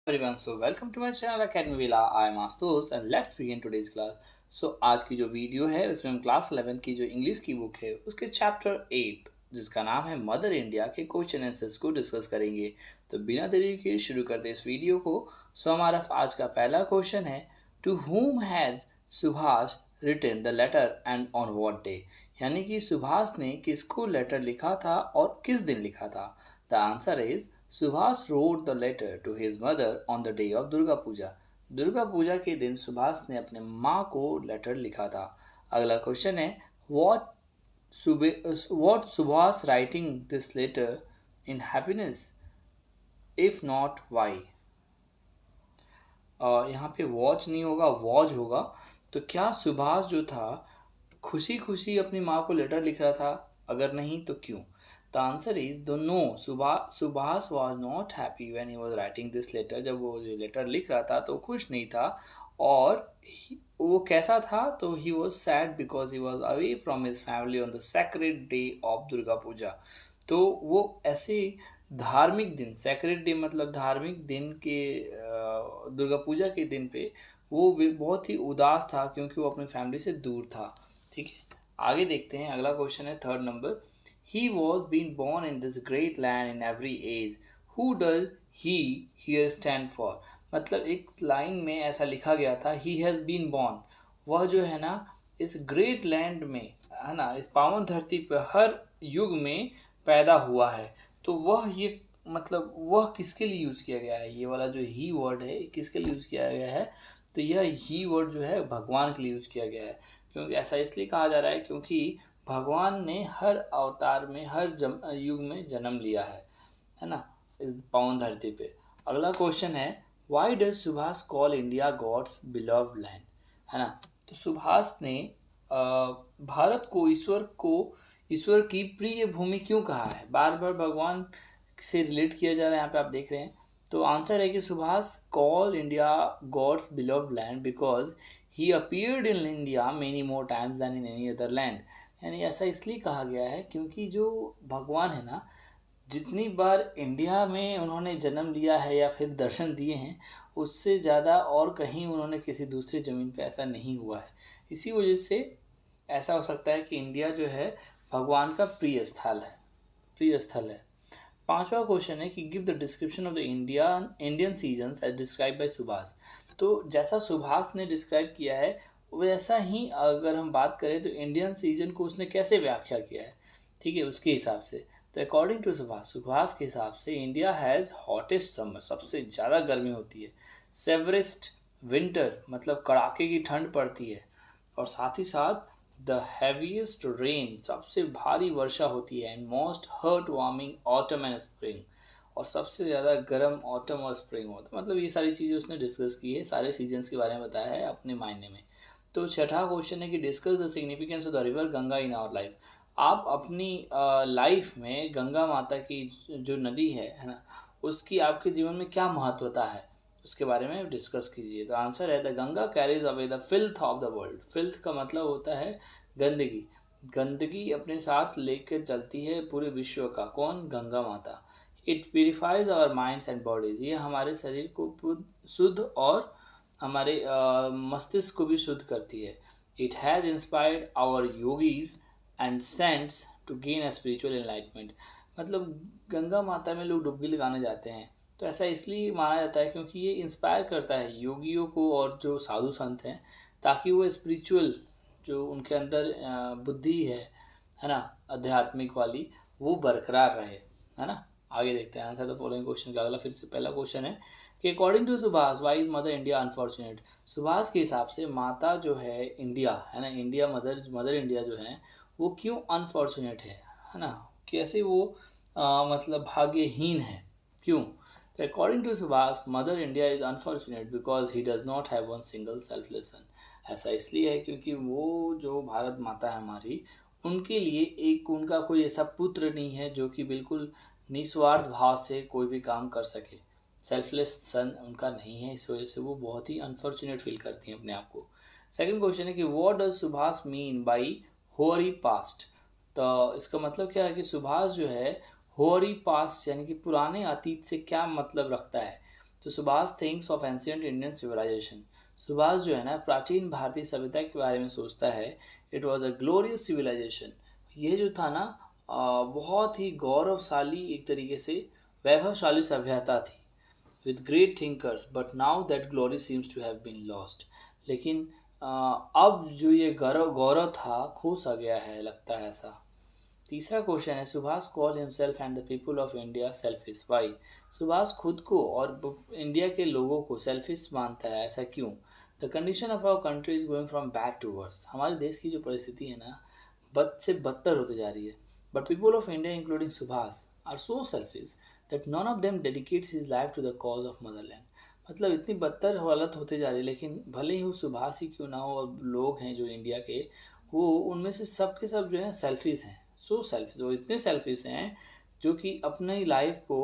everyone, so welcome to my channel Academy Villa. I am Astos and let's begin today's class. आज की जो video है उसमें हम क्लास 11 की जो इंग्लिश की बुक है उसके चैप्टर 8 जिसका नाम है मदर इंडिया के क्वेश्चन आंसर्स को डिस्कस करेंगे। तो बिना देरी के शुरू करते इस वीडियो को। हमारा आज का पहला क्वेश्चन है, to whom has Subhash written the letter and on what day. यानी कि सुभाष ने किसको लेटर लिखा था और किस दिन लिखा था। The answer is Subhash wrote the letter to his mother on the day of Durga Puja. Durga Puja के दिन सुभाष ने अपने माँ को लेटर लिखा था। अगला क्वेश्चन है, what Subhash writing this letter in happiness, if not why। यहाँ पे वॉच नहीं होगा, वॉज होगा। तो क्या सुभाष जो था खुशी खुशी अपनी माँ को लेटर लिख रहा था? अगर नहीं तो क्यों? The answer is the no. Subhash was not happy when he was writing this letter. जब वो लेटर लिख रहा था तो खुश नहीं था। और वो कैसा था? तो he was sad because he was away from his family on the sacred day of Durga Puja. तो वो ऐसे धार्मिक दिन, सेक्रेड डे मतलब धार्मिक दिन के दुर्गा पूजा के दिन पे वो भी बहुत ही उदास था क्योंकि वो अपनी फैमिली से दूर था। ठीक है, आगे देखते हैं। अगला क्वेश्चन है third number, he was been born in this great land in every age, who does he here stand for. मतलब एक लाइन में ऐसा लिखा गया था, ही हैज़ बीन बोर्न। वह जो है ना इस ग्रेट लैंड में, है ना, इस पावन धरती पर हर युग में पैदा हुआ है। तो वह ये मतलब वह किसके लिए यूज़ किया गया है? ये वाला जो ही वर्ड है किसके लिए यूज़ किया गया है? तो यह ही वर्ड जो है भगवान के लिए यूज़ किया गया है। क्योंकि ऐसा इसलिए कहा जा रहा है क्योंकि भगवान ने हर अवतार में हर युग में जन्म लिया है ना, इस पावन धरती पे। अगला क्वेश्चन है, why does Subhash call India God's beloved land, है ना। तो सुभाष ने भारत को ईश्वर की प्रिय भूमि क्यों कहा है? बार बार भगवान से रिलेट किया जा रहा है, यहाँ पे आप देख रहे हैं। तो आंसर है कि Subhash call India God's beloved land because he appeared in India many more times than in any other land. यानी ऐसा इसलिए कहा गया है क्योंकि जो भगवान है ना, जितनी बार इंडिया में उन्होंने जन्म लिया है या फिर दर्शन दिए हैं, उससे ज़्यादा और कहीं उन्होंने किसी दूसरी ज़मीन पे ऐसा नहीं हुआ है। इसी वजह से ऐसा हो सकता है कि इंडिया जो है भगवान का प्रिय स्थल है। पांचवा क्वेश्चन है कि give the description of the Indian seasons as describe by Subhash. तो जैसा सुभाष ने डिस्क्राइब किया है वैसा ही अगर हम बात करें तो इंडियन सीजन को उसने कैसे व्याख्या किया है, ठीक है, उसके हिसाब से। तो अकॉर्डिंग टू सुभाष के हिसाब से इंडिया हैज़ हॉटेस्ट समर, सबसे ज़्यादा गर्मी होती है। सेवरेस्ट विंटर मतलब कड़ाके की ठंड पड़ती है। और साथ ही साथ द हैवीएस्ट रेन, सबसे भारी वर्षा होती है। And most heart warming autumn and spring, और सबसे ज़्यादा गर्म ऑटम और स्प्रिंग होता है। मतलब ये सारी चीज़ें उसने डिस्कस की है, सारे सीजन्स के बारे में बताया है अपने मायने में। तो छठा क्वेश्चन है कि discuss the significance of the river Ganga in our life. आप अपनी लाइफ में गंगा माता की जो नदी है ना, उसकी आपके जीवन में क्या महत्वता है, उसके बारे में डिस्कस कीजिए। तो आंसर है, the Ganga carries away the filth of the world. Filth का मतलब होता है गंदगी। गंदगी अपने साथ लेकर चलती है पूरे विश्व का। कौन? गंगा माता। It purifies our minds and bodies. ये हमारे शरीर को शुद्ध और हमारे मस्तिष्क को भी शुद्ध करती है। It has inspired our yogis and saints to gain a spiritual enlightenment. मतलब गंगा माता में लोग डुबकी लगाने जाते हैं तो ऐसा इसलिए माना जाता है क्योंकि ये इंस्पायर करता है योगियों को और जो साधु संत हैं, ताकि वो स्पिरिचुअल जो उनके अंदर बुद्धि है ना, आध्यात्मिक वाली, वो बरकरार रहे, है ना। आगे देखते हैं आंसर द फॉलोइंग क्वेश्चन का। अगला फिर से पहला क्वेश्चन है कि according to Subhash why is mother India unfortunate. Subhash के हिसाब से माता जो है इंडिया, है ना, इंडिया मदर इंडिया जो है वो क्यों अनफॉर्चुनेट है ना, कैसे वो मतलब भाग्यहीन है, क्यों? तो according to Subhash mother India is unfortunate because he does not have one single selfless son. ऐसा इसलिए है क्योंकि वो जो भारत माता है हमारी, उनके लिए एक उनका कोई ऐसा पुत्र नहीं है जो कि बिल्कुल निस्वार्थ भाव से कोई भी काम कर सके। सेल्फलेस सन उनका नहीं है, इस वजह से वो बहुत ही अनफॉर्चुनेट फील करती हैं अपने आप को। सेकंड क्वेश्चन है कि what does Subhash mean by होरी पास्ट। तो इसका मतलब क्या है कि सुभाष जो है होरी पास्ट यानी कि पुराने अतीत से क्या मतलब रखता है। तो Subhash thinks of ancient Indian civilisation. Subhash जो है ना प्राचीन भारतीय सभ्यता के बारे में सोचता है। It was a glorious civilisation. ये जो था ना बहुत ही गौरवशाली एक तरीके से वैभवशाली सभ्यता थी with great thinkers, but now that glory seems to have been lost. लेकिन अब जो ये गौरव गौरव था खो सा गया है, लगता है ऐसा। तीसरा क्वेश्चन है, Subhash call himself and the people of India selfish, why? Subhash खुद को और इंडिया के लोगों को सेल्फिश मानता है, ऐसा क्यों? The condition of our country is going from bad to worse. हमारे देश की जो परिस्थिति है ना बद से बदतर होती जा रही है। But people of India including Subhash are so selfish that none of them dedicates his life to the cause of motherland. मतलब इतनी बदतर हालत होती जा रही है, लेकिन भले ही वो सुभाष ही क्यों ना हो, और लोग हैं जो इंडिया के, वो उनमें से सब के सब जो है सेल्फिश हैं। सो सेल्फिश, वो इतने सेल्फिश हैं जो कि अपनी लाइफ को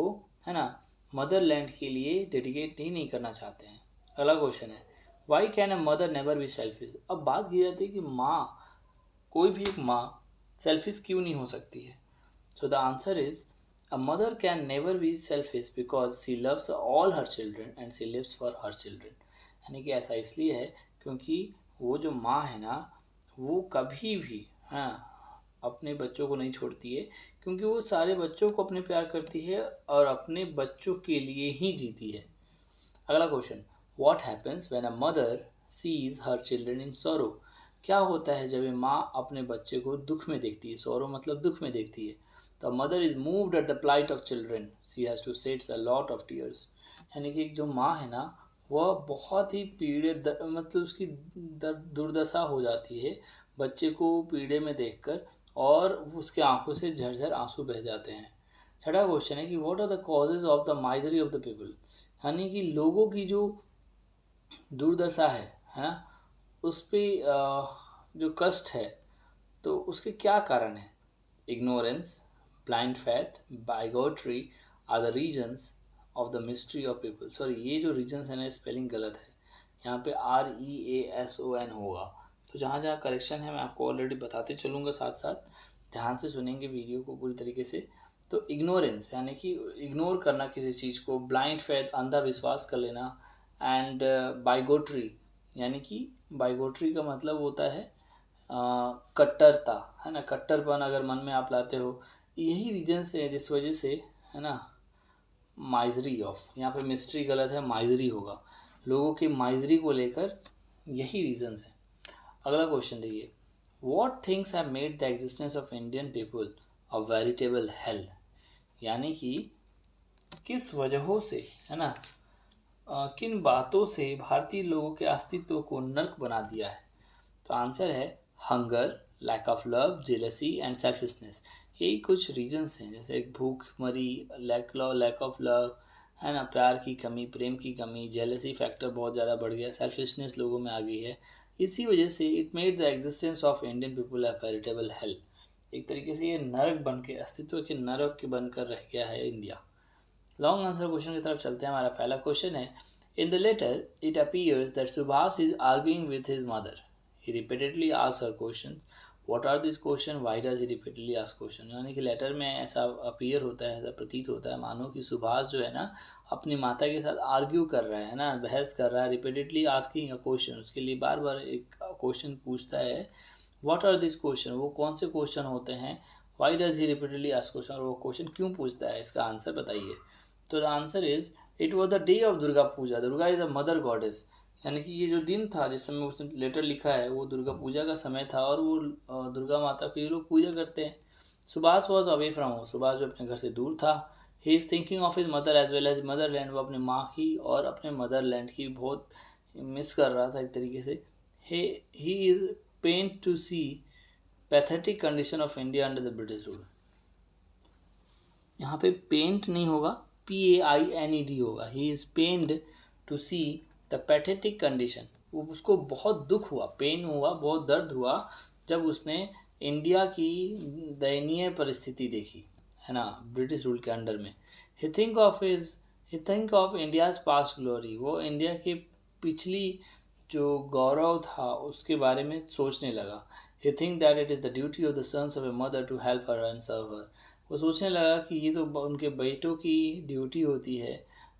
है ना मदरलैंड के लिए डेडिकेट नहीं करना चाहते हैं। अगला क्वेश्चन है, why can a mother never be selfish? अब बात की जाती है कि माँ, कोई भी एक माँ सेल्फिश क्यों नहीं हो सकती है? So the answer is a mother can never be selfish because she loves all her children and she lives for her children. यानी कि ऐसा इसलिए है क्योंकि वो जो माँ है ना वो कभी भी हाँ अपने बच्चों को नहीं छोड़ती है, क्योंकि वो सारे बच्चों को अपने प्यार करती है और अपने बच्चों के लिए ही जीती है। अगला question, what happens when a mother seize her children in sorrow? क्या होता है जब माँ अपने बच्चे को दुख में देखती है? सॉरो मतलब दुख में देखती है। तो mother is moved at the plight of children, she has to sheds a lot of tears. यानी कि जो माँ है ना वह बहुत ही मतलब उसकी दुर्दशा हो जाती है बच्चे को पीड़े में देखकर, और उसके आंखों से झरझर आंसू बह जाते हैं। छठा क्वेश्चन है कि what are the causes of the misery of the people? यानी कि लोगों की जो दुर्दशा है ना उस पर जो कष्ट है, तो उसके क्या कारण है? Ignorance, blind faith, bigotry are the reasons of the mystery of people. Sorry, ये जो रीजन्स है ना स्पेलिंग गलत है, यहाँ पे REASON होगा। तो जहाँ जहाँ करेक्शन है मैं आपको ऑलरेडी बताते चलूँगा, साथ साथ ध्यान से सुनेंगे वीडियो को पूरी तरीके से। तो इग्नोरेंस यानी कि इग्नोर करना किसी चीज़ को, ब्लाइंड फैथ अंधा विश्वास कर लेना, एंड बाइगोट्री यानी कि बाइगोट्री का मतलब होता है कट्टरता, है ना, कट्टरपन अगर मन में आप लाते हो। यही रीजन है जिस वजह से है ना माइजरी ऑफ, यहाँ पे मिस्ट्री गलत है, माइजरी होगा। लोगों की माइजरी को लेकर यही रीजंस है। अगला क्वेश्चन देखिए, what things have made the existence of Indian people a veritable hello? यानी कि किस वजहों से है ना किन बातों से भारतीय लोगों के अस्तित्व को नर्क बना दिया है? तो आंसर है hunger, lack of love, jealousy and selfishness. यही कुछ रीजंस हैं, जैसे भूखमरी, लैक ऑफ लव, है ना, प्यार की कमी, प्रेम की कमी, जेलसी फैक्टर बहुत ज़्यादा बढ़ गया, सेल्फिशनेस लोगों में आ गई है। इसी वजह से it made the existence of Indian people a veritable hello. एक तरीके से ये नरक बन के, अस्तित्व के नरक के बनकर रह गया है इंडिया। लॉन्ग आंसर क्वेश्चन की तरफ चलते हैं। हमारा पहला क्वेश्चन है, in the letter it appears that Subhash is arguing with his mother. He repeatedly asks her questions. What are this question, why does he repeatedly ask question? यानी कि letter में ऐसा अपीयर होता है, ऐसा प्रतीत होता है मानो कि सुभाष जो है ना अपनी माता के साथ आर्ग्यू कर रहा है ना, बहस कर रहा है, रिपीटेडली आस्किंग अ क्वेश्चन, उसके लिए बार बार एक क्वेश्चन पूछता है। व्हाट आर दिस क्वेश्चन, वो कौन से क्वेश्चन होते हैं? Why does he repeatedly ask question, वो क्वेश्चन क्यों पूछता है, इसका आंसर बताइए। तो the answer is it was the day of Durga Puja. Durga is a mother goddess, यानी कि ये जो दिन था जिस समय उसने लेटर लिखा है वो दुर्गा पूजा का समय था, और वो दुर्गा माता की लोग पूजा करते हैं। Subhash was away from home, Subhash जो अपने घर से दूर था। He is thinking of his mother as well as motherland, वो अपने माँ की और अपने मदरलैंड की बहुत मिस कर रहा था एक तरीके से। He is pained to see pathetic condition of India under the British rule. यहाँ पे पेंट नहीं होगा, PAINED होगा। He is pained to see the pathetic condition, वो उसको बहुत दुख हुआ, पेन हुआ, बहुत दर्द हुआ जब उसने इंडिया की दयनीय परिस्थिति देखी, है ना, ब्रिटिश रूल के अंडर में। He think of India's past glory, वो इंडिया के पिछली जो गौरव था उसके बारे में सोचने लगा। He think that it is the duty of the sons of a mother to help her and serve her. वो सोचने लगा कि ये तो उनके बेटों की ड्यूटी होती है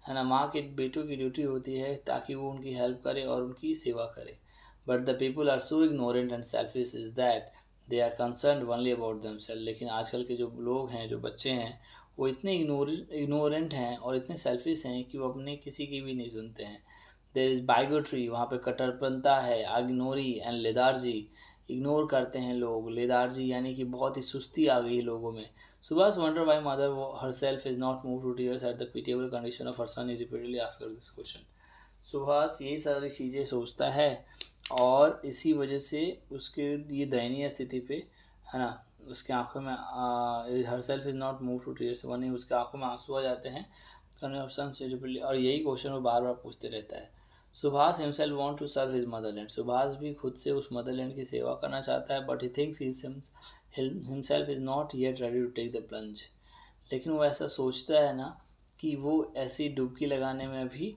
है ना। माँ के बेटों की ड्यूटी होती है ताकि वो उनकी हेल्प करे और उनकी सेवा करे। But the people are so ignorant and selfish is that they are concern only about themself. लेकिन आजकल के जो लोग हैं, जो बच्चे हैं, वो इतने इग्नोरेंट हैं और इतने सेल्फिश हैं कि वो अपने किसी की भी नहीं सुनते हैं। देर इज़ बाइगोट्री, वहाँ पे कट्टरपंथा है, आग्नोरी एंड लेदार्जी, इग्नोर करते हैं लोग। लेदार्जी यानी कि बहुत ही सुस्ती आ गई है लोगों में। Subhash wonder why mother herself is not moved to tears at the pitiable condition of her son. He repeatedly asked her this question. Subhash यही सारी चीज़ें सोचता है और इसी वजह से उसके ये दयनीय स्थिति पे, है ना, उसके आंखों में herself is not moved to tears, वरना उसके आंखों में आंसू आ जाते हैं। और यही क्वेश्चन वो बार बार पूछते रहता है। Subhash himself want to serve his motherland. Subhash भी खुद से उस मदरलैंड की सेवा करना चाहता है, but he thinks himself is not yet ready to take the plunge. लेकिन वो ऐसा सोचता है ना कि वो ऐसी डुबकी लगाने में भी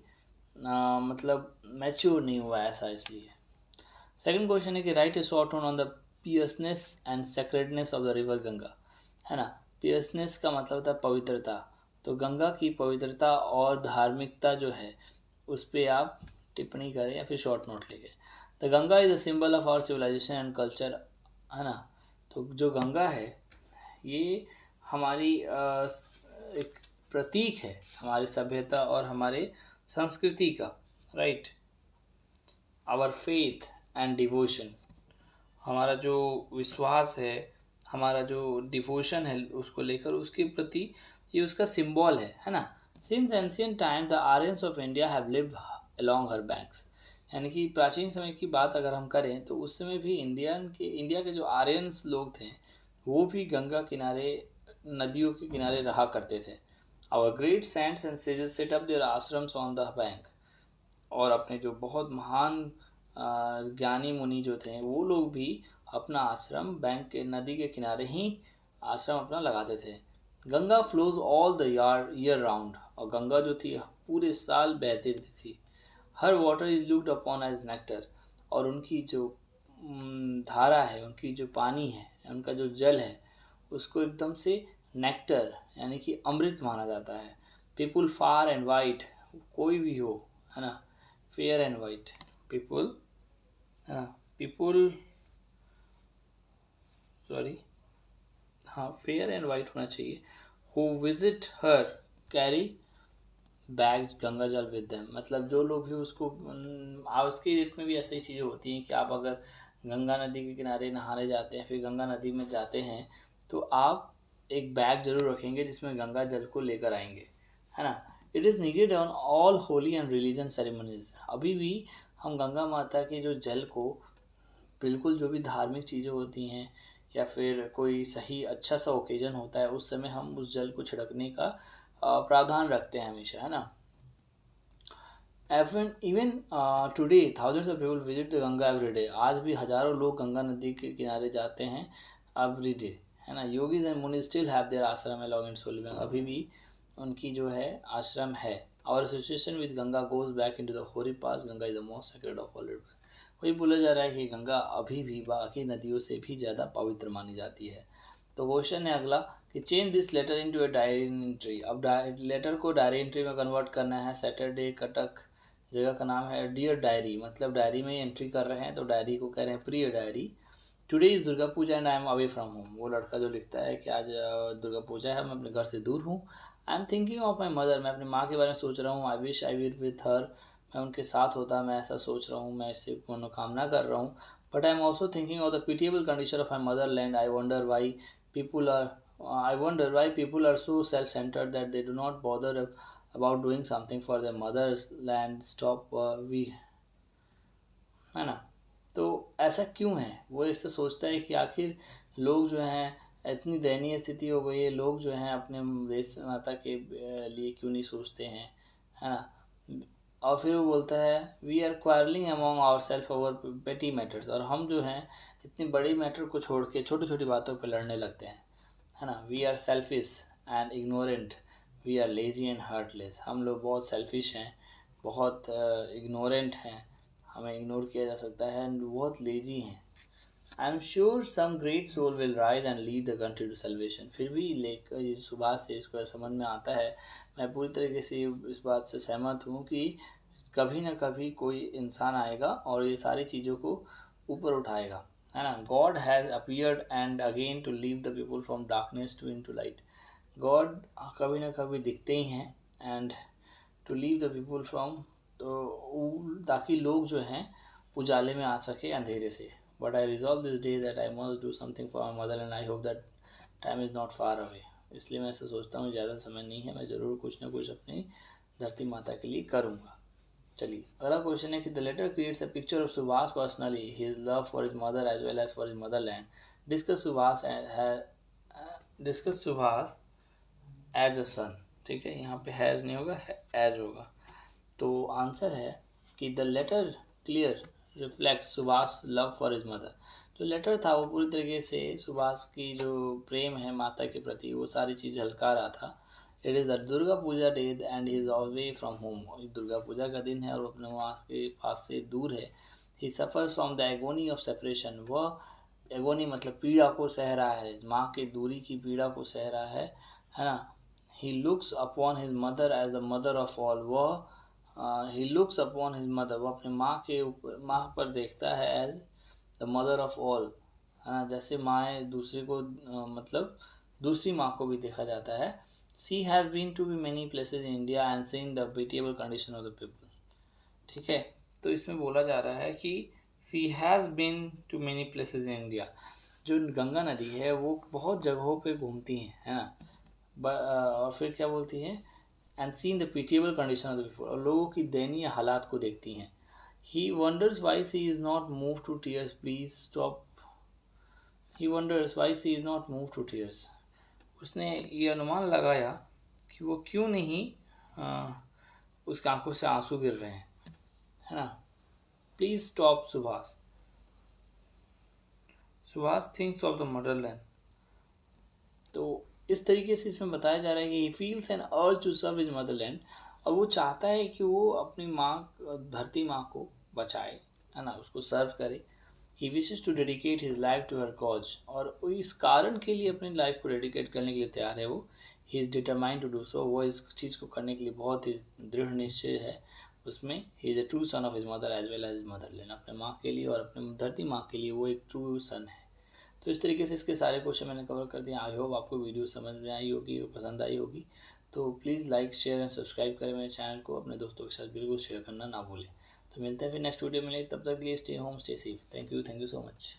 मतलब मैच्योर नहीं हुआ ऐसा, इसलिए। सेकंड क्वेश्चन है कि write a short note on the piousness and sacredness of the river Ganga, है ना। पियसनेस का मतलब होता है पवित्रता, तो गंगा की पवित्रता और धार्मिकता जो है उस पर आप टिप्पणी करें या फिर शॉर्ट नोट लिखें। The Ganga is the symbol of our civilisation and culture, है ना। तो जो गंगा है ये हमारी एक प्रतीक है हमारी सभ्यता और हमारे संस्कृति का, right. Our faith and devotion, हमारा जो विश्वास है, हमारा जो डिवोशन है उसको लेकर, उसके प्रति ये उसका सिंबल है ना। Since ancient time the Aryans of India have lived along her banks, यानी कि प्राचीन समय की बात अगर हम करें तो उस समय भी इंडिया के जो आर्यंस लोग थे वो भी गंगा किनारे, नदियों के किनारे रहा करते थे। Our great saints and sages set up their ashrams on the bank, और अपने जो बहुत महान ज्ञानी मुनि जो थे वो लोग भी अपना आश्रम बैंक के, नदी के किनारे ही आश्रम अपना लगाते थे। Ganga flows all the year round, और गंगा जो थी पूरे साल बहती रहती थी। Her water is looked upon as nectar, और उनकी जो धारा है, उनकी जो पानी है, उनका जो जल है, उसको एकदम से नेक्टर यानी कि अमृत माना जाता है। पीपुल फार एंड वाइट, कोई भी हो, है ना, फेयर एंड वाइट पीपुल, है ना, पीपुल सॉरी हाँ फेयर एंड वाइट होना चाहिए। Who visit her carry bag Ganga जल विद देम, मतलब जो लोग भी उसको, आज के डेट में भी ऐसी चीज़ें होती हैं कि आप अगर गंगा नदी के किनारे नहाने जाते हैं, फिर गंगा नदी में जाते हैं, तो आप एक बैग जरूर रखेंगे जिसमें गंगा जल को लेकर आएंगे, है ना। It is needed on all Holi and religion ceremonies, अभी भी हम गंगा माता के जो जल को बिल्कुल, जो भी धार्मिक चीज़ें होती हैं या फिर कोई सही अच्छा सा ओकेजन होता है, उस समय हम उस जल को छिड़कने का प्रावधान रखते हैं हमेशा, है ना। Even today thousands of people visit the Ganga every day, आज भी हज़ारों लोग गंगा नदी के किनारे जाते हैं एवरी डे, है ना। Yogis and muni still have their ashram along in solving, अभी भी उनकी जो है आश्रम है। Our association with Ganga goes back into the hoary past, Ganga is the most sacred of all river. वही बोला जा रहा है कि गंगा अभी भी बाकी नदियों से भी ज़्यादा पवित्र मानी जाती है। तो क्वेश्चन है अगला कि change this letter into a diary entry, अब लेटर को डायरी एंट्री में कन्वर्ट करना है। सैटरडे कटक जगह का नाम है। डियर डायरी, मतलब डायरी में ही एंट्री कर रहे हैं, तो डायरी को कह रहे हैं प्रिय diary. Today is Durga Puja and I am away from home, वो लड़का जो लिखता है कि आज दुर्गा पूजा है, मैं अपने घर से दूर हूँ। I am thinking of my mother, मैं अपनी माँ के बारे में सोच रहा हूँ। I wish I will with her, मैं उनके साथ होता, मैं ऐसा सोच रहा हूँ, मैं इससे मनोकामना कर रहा हूँ। But I am also thinking of the pitiable condition of my mother land. I wonder why people are so self-centered that they do not bother about doing something for their mother's land. Stop we, है ना। तो ऐसा क्यों है, वो इससे सोचता है कि आखिर लोग जो हैं, इतनी दयनीय स्थिति हो गई है, लोग जो हैं अपने देश माता के लिए क्यों नहीं सोचते हैं, है ना। और फिर वो बोलता है we are quarrelling among our self over petty matters, और हम जो हैं इतनी बड़ी मैटर को छोड़ के छोटी छोटी बातों पर लड़ने लगते हैं, है ना। We are selfish and ignorant, we are lazy and heartless, हम लोग बहुत सेल्फिश हैं, बहुत इग्नोरेंट हैं, हमें इग्नोर किया जा सकता है, एंड बहुत लेजी हैं। I am sure some great soul will rise and lead the country to salvation. फिर भी लेकर सुभाष से इसको समझ में आता है, मैं पूरी तरीके से इस बात से सहमत हूँ कि कभी ना कभी कोई इंसान आएगा और ये सारी चीज़ों को ऊपर उठाएगा, है ना। God has appeared and again to leave the people from darkness to into light. God कभी ना कभी दिखते ही हैं and to leave the people from, तो ताकि लोग जो हैं उजाले में आ सके अंधेरे से। But I resolve this day that I must do something for my mother and I hope that time is not far away. इसलिए मैं ऐसा सोचता हूँ ज़्यादा समय नहीं है, मैं ज़रूर कुछ ना कुछ अपनी धरती माता के लिए करूँगा। चलिए अगला क्वेश्चन है कि the letter creates a picture of Subhash personally, his love for his mother as well as for his motherland. Discuss Subhash as a son. ठीक है, यहाँ पे हैज़ नहीं होगा, एज होगा। तो आंसर है कि the letter clear reflect Subhash love for his mother. जो लेटर था वो पूरी तरीके से सुभाष की जो प्रेम है माता के प्रति वो सारी चीज़ झलका रहा था। It is the Durga Puja day and he is away from home. Durga Puja का दिन है और अपने माँ के पास से दूर है। He suffers from the agony of separation. वह एगोनी मतलब पीड़ा को सह रहा है, माँ के दूरी की पीड़ा को सह रहा है ना। He looks upon his mother as the mother of all. वह he looks upon his mother, वह अपने माँ के ऊपर, माँ पर देखता है as the mother of all, है ना। जैसे माँ दूसरे को मतलब दूसरी माँ को भी देखा जाता है। She has been to be many places in India and seen the pitiable condition of the people. ठीक है, तो इसमें बोला जा रहा है कि she has been to many places in India. जो गंगा नदी है वो बहुत जगहों पे घूमती है ना। और फिर क्या बोलती है, and seen the pitiable condition of the people, और लोगों की दयनीय हालात को देखती हैं। He wonders why she is not move to tears, please stop. He wonders why she is not move to tears. उसने ये अनुमान लगाया कि वो क्यों नहीं उसकी आंखों से आंसू गिर रहे हैं, है ना। Please stop Subhash. Subhash thinks of the Motherland. तो इस तरीके से इसमें बताया जा रहा है कि he feels an urge to serve his motherland, और वो चाहता है कि वो अपनी माँ, धरती माँ को बचाए, है ना, उसको सर्व करे। He wishes to dedicate his life to her cause, और वो इस कारण के लिए अपनी लाइफ को डेडिकेट करने के लिए तैयार है। वो he is determined to do so, वो इस चीज़ को करने के लिए बहुत ही दृढ़ निश्चय है उसमें। He is a true son of his mother as well as his motherland. अपने माँ के लिए और अपने धरती माँ के लिए वो एक ट्रू सन है। तो इस तरीके से इसके सारे क्वेश्चन मैंने कवर कर दिए। आई होप आपको वीडियो समझ में आई होगी, पसंद आई होगी। तो please like share and subscribe करें मेरे चैनल को, अपने दोस्तों के साथ बिल्कुल शेयर करना ना भूलें। तो मिलते हैं फिर नेक्स्ट वीडियो में, तब तक के लिए stay home stay safe. Thank you so much.